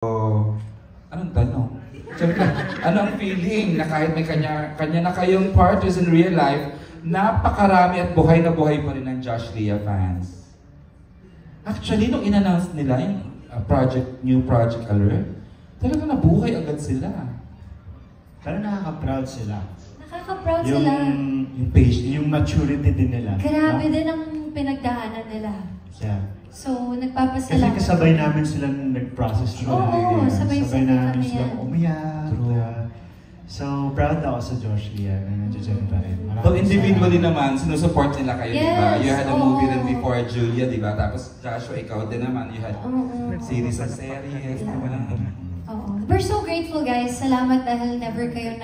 So, anong tanong? Siyempre, ano ang feeling na kahit may kanya na kayong partners in real life, napakarami at buhay na buhay pa rin ng Josh Lea fans? Actually, nung in-announce nila yung new project alert, talaga nabuhay agad sila. Parang nakaka-proud sila. Nakaka-proud sila. Yung page, yung maturity din nila. Grabe din ang pinagdaanan nila. Yeah. So, nagpapasalamat. Kasi kasabay namin silang nag-process nila. Oo, sabay-sabay namin kami silang yan. umiyak. So, proud ako sa Josh Lea na nandiyan pa rin. So, individually naman, sinusupport nila kayo, Yes, diba? You had a movie rin oo. before Julia, diba? Tapos, Joshua, ikaw din naman. You had series of series, diba? Oo. We're so grateful, guys. Salamat dahil never kayo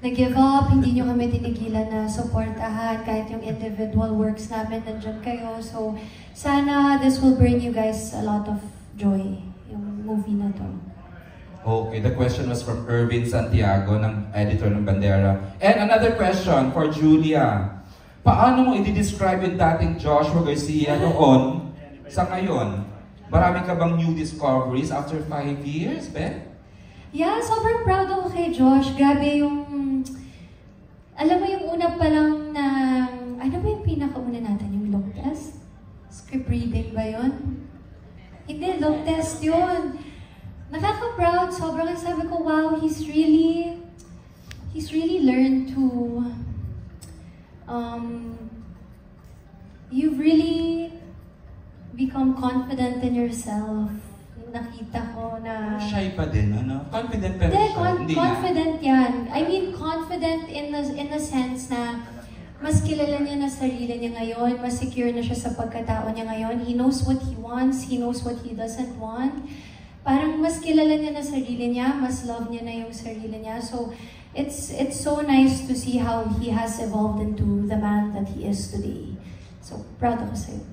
nag-give up. Hindi nyo kami tinigilan na supportahan. Kahit yung individual works namin, nandyan kayo. So, sana this will bring you guys a lot of joy, yung movie na to. Okay, the question was from Irvin Santiago, ng editor ng Bandera. And another question for Julia. Paano mo i-describe yung dating Joshua Garcia noon sa ngayon? Marami ka bang new discoveries after 5 years, Beth? Yeah, sobrang proud ako kay Josh. Grabe yung... Alam mo yung una pa lang na... Ano ba yung pinakauna natin? Yung look test? Script reading ba yun? Hindi, look test yun. Nakaka-proud. Sobrang sabi ko, wow, he's really learned to... You've really become confident in yourself. Nakita ko na... Shy pa din, ano? Confident pero Hindi, shy. confident yan. I mean, confident in the sense na mas kilala niya na sarili niya ngayon, mas secure na siya sa pagkatao niya ngayon. He knows what he wants, he knows what he doesn't want. Parang mas kilala niya na sarili niya, mas love niya na yung sarili niya. So, it's so nice to see how he has evolved into the man that he is today. So, proud ako sa'yo.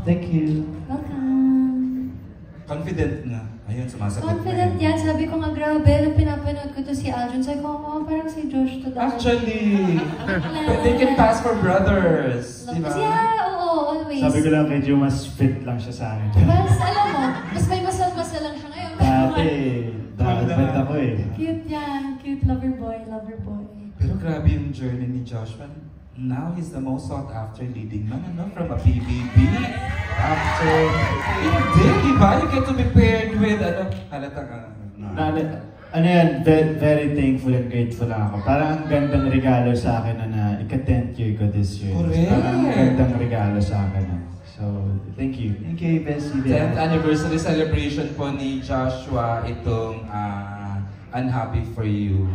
Thank you. Welcome. Confident na. Ayun, sumasagot Confident yan. Sabi ko nga, grabe, nung pinapanood ko to si Aljun, sabi ko, oh, parang si Josh to dati. Actually, they can pass for brothers. Di ba? Yeah, oo, always. Sabi ko lang medyo mas fit lang siya sa akin. Mas, alam mo, mas may masal-masal lang siya ngayon. Dati ako eh. Cute yan. Cute lover boy, lover boy. Pero grabe yung journey ni Joshua. Now he's the most sought after leading man, ano, from a PBB. After, hindi, diba? You get to be paired with, ano, halatang, Ano yan, very thankful and grateful lang ako. Parang ang gandang regalo sa akin na ika-10th year ko this year. Correct. Parang ang gandang regalo sa akin. So, thank you. Thank you, Bessie. 10th anniversary celebration po ni Joshua itong Unhappy For You.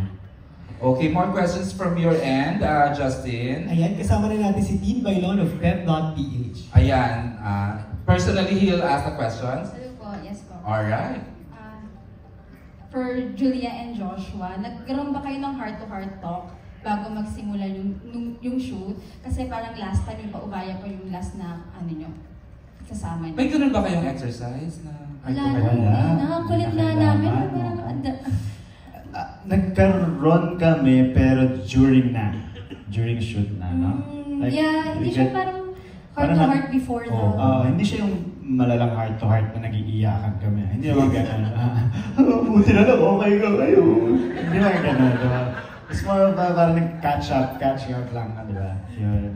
Okay, more questions from your end, Justin. Ayan, kasama na natin si Dean Bailon of Pep.ph. Ayan, personally, he'll ask the questions. Hello po, yes po. Alright. For Julia and Joshua, nagkaroon ba kayo ng heart-to-heart talk bago magsimula yung shoot? Kasi parang last time yung paubaya ko yung last na ano nyo, kasama nyo. May ganun ba kayong exercise na? Wala na, kulit na namin. Nagkaroon kami pero during shoot na, no? Like, Yeah, hindi siya parang heart-to-heart before na. Hindi siya yung malalang heart-to-heart na nag-iiyakan kami. Hindi naman gano'n. Buti na lang, okay ka kayo. Hindi naman gano'n, diba? It's more of parang catching up lang, diba? Yun.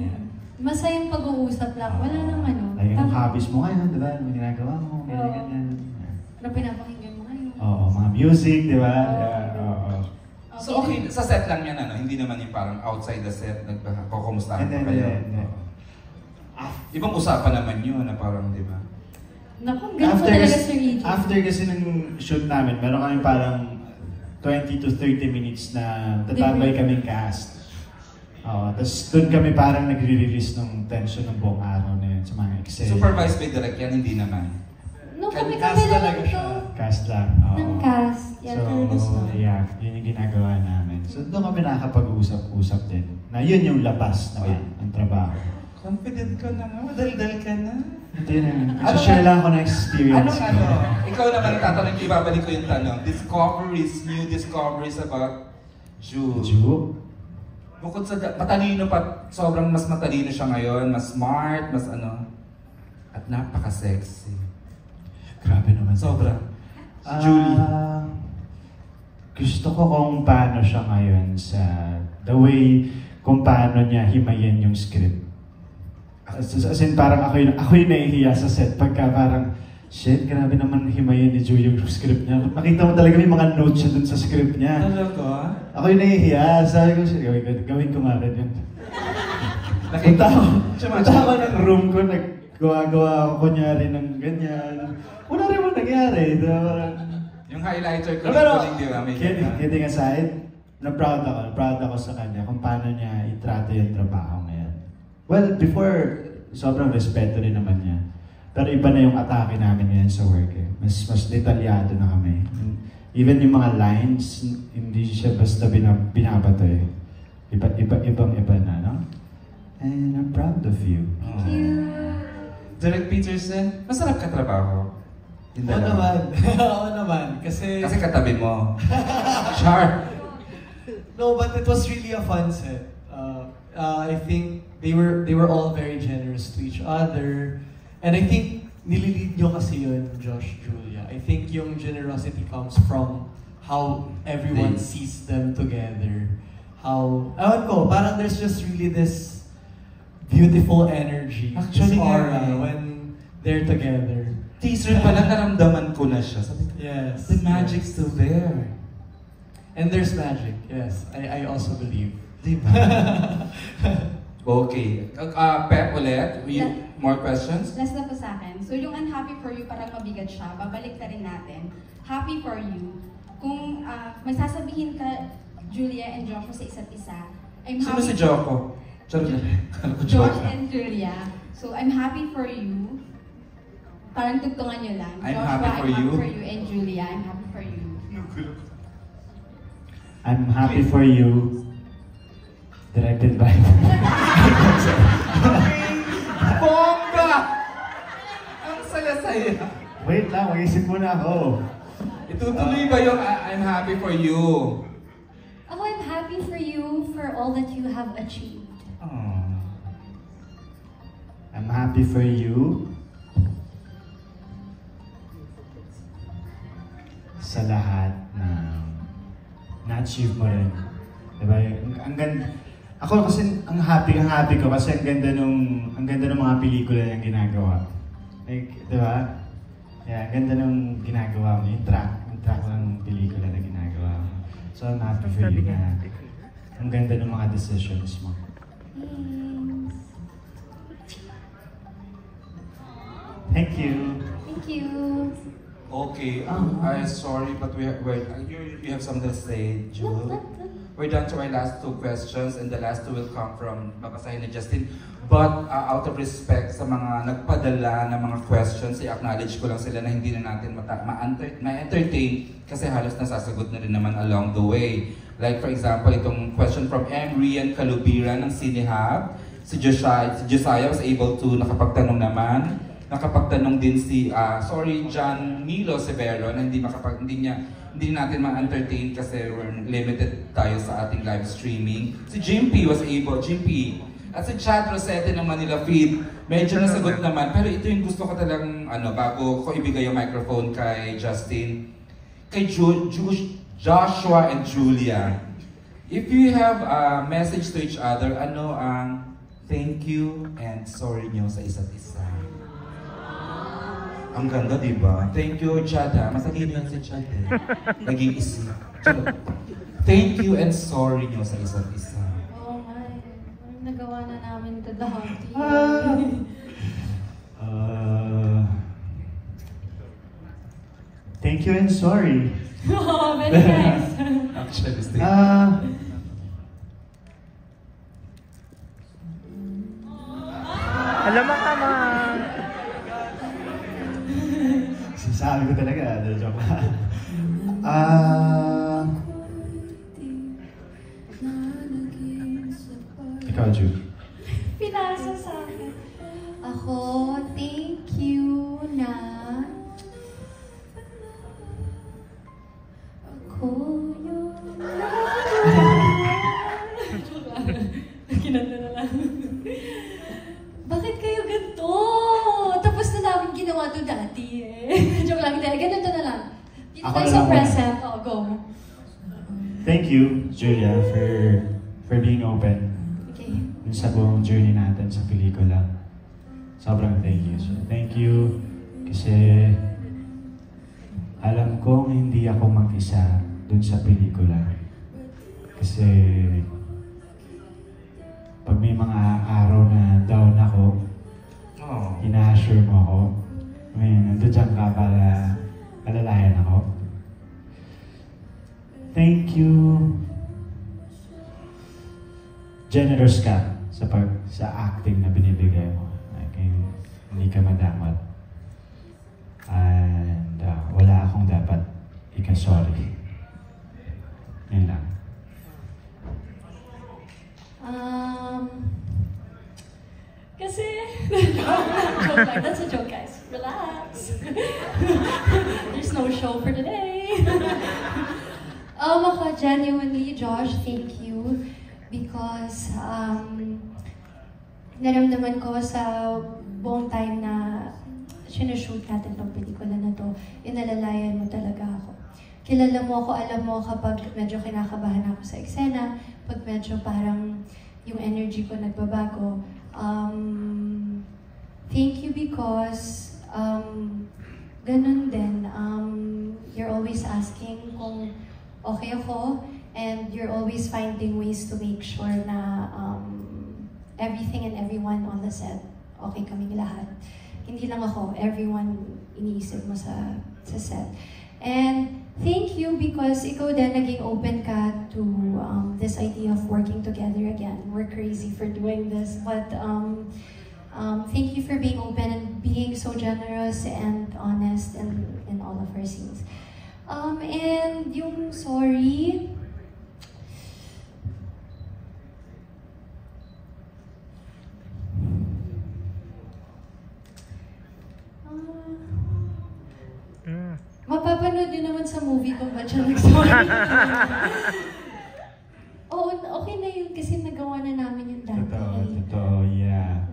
Yeah. Masayang pag-uusap lang. Wala nang ano. Like, yung hobbies mo ngayon, diba? Yung ginagawa mo, ganyan. Ano pinapakinggan mo ngayon? Oo, mga music, diba? Oo. So okay, sa set lang yan, ano? Hindi naman yung parang outside the set, nagkakumustahan pa kayo. Hindi. Ibang usapan naman yun, na parang, di ba? Naku, ganun po talaga Sir EJ. After kasi ng shoot namin, meron kami parang 20 to 30 minutes na tatambay kaming cast. Tapos doon kami parang nagre-release ng tension ng buong araw na yun sa mga Excel. Supervised by direct yan, hindi naman. No, kami Cast lang talaga siya. ito. Cast lang. Ng cast. Yan, fairness So, lang. yeah, yun yung ginagawa namin. So doon kami nakakapag-usap-usap din. Na yun yung labas naman ng trabaho. Confident ka na nga, madaldal ka na. Hindi na. Share lang ako ng experience. Ikaw naman tatanong ko, ibabalik ko yung tanong. New discoveries about Ju. Bukod sa matalino pa, sobrang mas matalino siya ngayon, mas smart, mas ano. At napaka-sexy. Grabe naman. Sobra. Si Julie. Gusto ko kung paano siya ngayon sa the way kung paano niya himayin yung script. As in, parang ako yung nahihiya sa set pagka parang, shit, grabe naman himayin ni Julie yung script niya. Makita mo talaga may mga notes siya dun sa script niya. Talaga? Ako yung nahihiya. Sabi ko, gawin ko nga rin yun. Punta ako ng room ko, naggawa-gawa ako kunyari ng ganyan. Wala rin mo nangyari. Yung highlighter ko Pero, di ba? May kidding aside, na-proud ako sa kanya kung paano niya itrato yung trabaho ngayon. Well, before, sobrang respeto rin naman niya. Pero iba na yung atake namin ngayon sa work eh. Mas detalyado na kami. Even yung mga lines, hindi siya basta binabato eh. Ibang-iba na, no? And I'm proud of you. Thank you. Direk Peterson, masarap ka trabaho. Oo naman. Oo naman. Kasi katabi mo. Char. no, but it was really a fun set. I think they were all very generous to each other. And I think nililid nyo kasi yun, Josh, Julia. I think yung generosity comes from how everyone sees them together. Ewan ko, parang there's just really this beautiful energy, Actually, this aura when they're together. Teaser pa lang, naramdaman ko na siya. Sabi ko, Yes. the magic's still there. And there's magic, yes. I also believe. Diba? Okay. Pep ulit, more questions? Last na po sa akin. So yung unhappy for you, parang mabigat siya. Babalik na rin natin. Happy for you. Kung may sasabihin ka, Julia and Joshua sa isa't isa, I'm Sino happy si Joko? Charot na. Kala ko Josh Joko. and Julia. So I'm happy for you. Parang tugtungan nyo lang. I'm Joshua, happy for I'm you. happy for you. And Julia, I'm happy for you. I'm happy for you. Directed by... Bomba! Ang saya-saya. Wait lang, mag-isip muna ako. Itutuloy ba yung I'm happy for you? Ako, I'm happy for you for all that you have achieved. Oh. I'm happy for you sa lahat na na-achieve mo rin. Diba? Ang ganda. Ako kasi ang happy ko kasi ang ganda nung mga pelikula yung ginagawa. Like, diba? Yeah, ang ganda nung ginagawa mo, yung track ng pelikula na ginagawa mo. So I'm happy for you na ang ganda ng mga decisions mo. Thanks. Thank you. Thank you. Okay, I'm sorry, but you have something to say, Jewel? We're down to our last two questions, and the last two will come from babasahin ni Justin. But out of respect sa mga nagpadala ng mga questions, i-acknowledge ko lang sila na hindi na natin ma-entertain kasi halos nasasagot na rin naman along the way. Like for example, itong question from M. Rian Calubiran ng Cinehub. Si Josiah was able to nakapagtanong naman. Nakapagtanong din si John Milo Severo na hindi natin ma-entertain kasi we're limited tayo sa ating live streaming. Si Jimpy was able, at si Chad Rosette ng Manila Feed, medyo nasagot naman. Pero ito yung gusto ko talagang, bago ko ibigay yung microphone kay Justin, kay Joshua and Julia. If you have a message to each other, ano ang thank you and sorry nyo sa isa't isa? Ang ganda, di ba? Thank you, Chad. Masalino yan si Chad eh. Nag-iisip. Thank you and sorry nyo sa isa't isa. Oh my. Nagawa na namin ito dati. Thank you and sorry. Oh, very nice. Actually, Alam mo ka, ma. Sasabi ko talaga, joke. Ikaw, Ju. Pinasa sa akin. Ako, thank you na ako yung kinanta na lang. Bakit kayo ganito? Tapos na namin ginawa to dati eh. Joke lang, hindi. Ganito na lang. It's a present. Oh, go. Thank you, Julia, for being open Okay. dun sa buong journey natin sa pelikula. Sobrang thank you. So, thank you kasi alam kong hindi ako mag-isa dun sa pelikula. Kasi pag may mga araw na down ako, Oh. ina-assure mo ako, nandun dyan ka para alalayan ako. Thank you. Generous ka sa acting na binibigay mo. Like, hindi ka madamot. And wala akong dapat ika-sorry. Yun lang. Kasi, joke lang. That's a joke, guys. Relax. There's no show for today. Ako, genuinely, Josh, thank you. Because, naramdaman ko sa buong time na sinushoot natin tong pelikula na to, inalalayan mo talaga ako. Kilala mo ako, alam mo kapag medyo kinakabahan ako sa eksena, pag medyo parang yung energy ko nagbabago. Thank you because ganun din. You're always asking kung okay ako, and you're always finding ways to make sure na everything and everyone on the set, okay kaming lahat. Hindi lang ako, everyone iniisip mo sa set. And thank you because ikaw din naging open ka to this idea of working together again. We're crazy for doing this, but thank you for being open and being so generous and honest in all of our scenes. And yung sorry, mapapanood yun naman sa movie kung ba't siya nag-sorry. Oo, okay na yun kasi nagawa na namin yung dati. Totoo, yeah.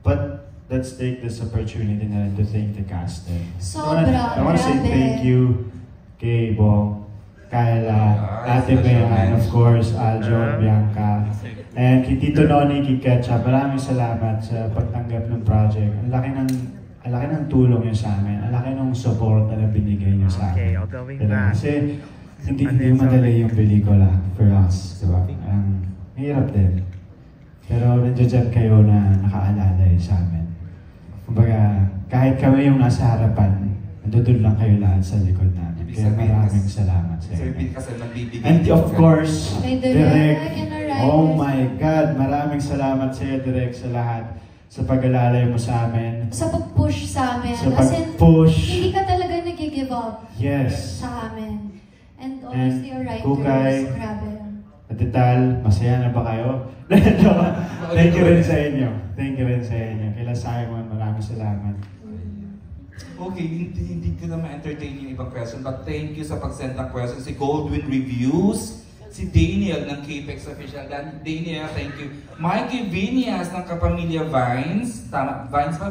But let's take this opportunity na to thank the cast. Sobra, I want to say grabe. thank you kay Bong, Kyla, Ate Bea, and of course, Aljo, Bianca, and kay Tito Noni, kay Ketchup. Maraming salamat sa pagtanggap ng project. Ang laki ng tulong niyo sa amin. Ang laki ng support na binigay niyo sa amin. Diba? Kasi hindi madali yung pelikula for us. Diba? Hirap din. Pero nandiyan kayo na nakaalala sa amin. Kumbaga, kahit kami yung nasa harapan, nandun lang kayo lahat sa likod namin. Kaya maraming salamat sa inyo. And of course, Kay Direk, and our writers. oh my God, maraming salamat sa iyo, Direk, sa lahat. Sa pag-alalay mo sa amin. Sa pag-push sa amin. Sa As in, pag-push. hindi ka talaga nag-give up Yes. sa amin. And honestly, your writers, Kukay, grabe. Atital, masaya na ba kayo? Thank you rin sa inyo. Thank you rin sa inyo. Kila Simon, maraming salamat. Okay, hindi ko na ma-entertain yung ibang question, but thank you sa pag-send ng question. Si Goldwyn Reviews, si Daniel ng Capex Official. Daniel, thank you. Mikey Vinias ng Kapamilya Vines. Tama, Vines ba?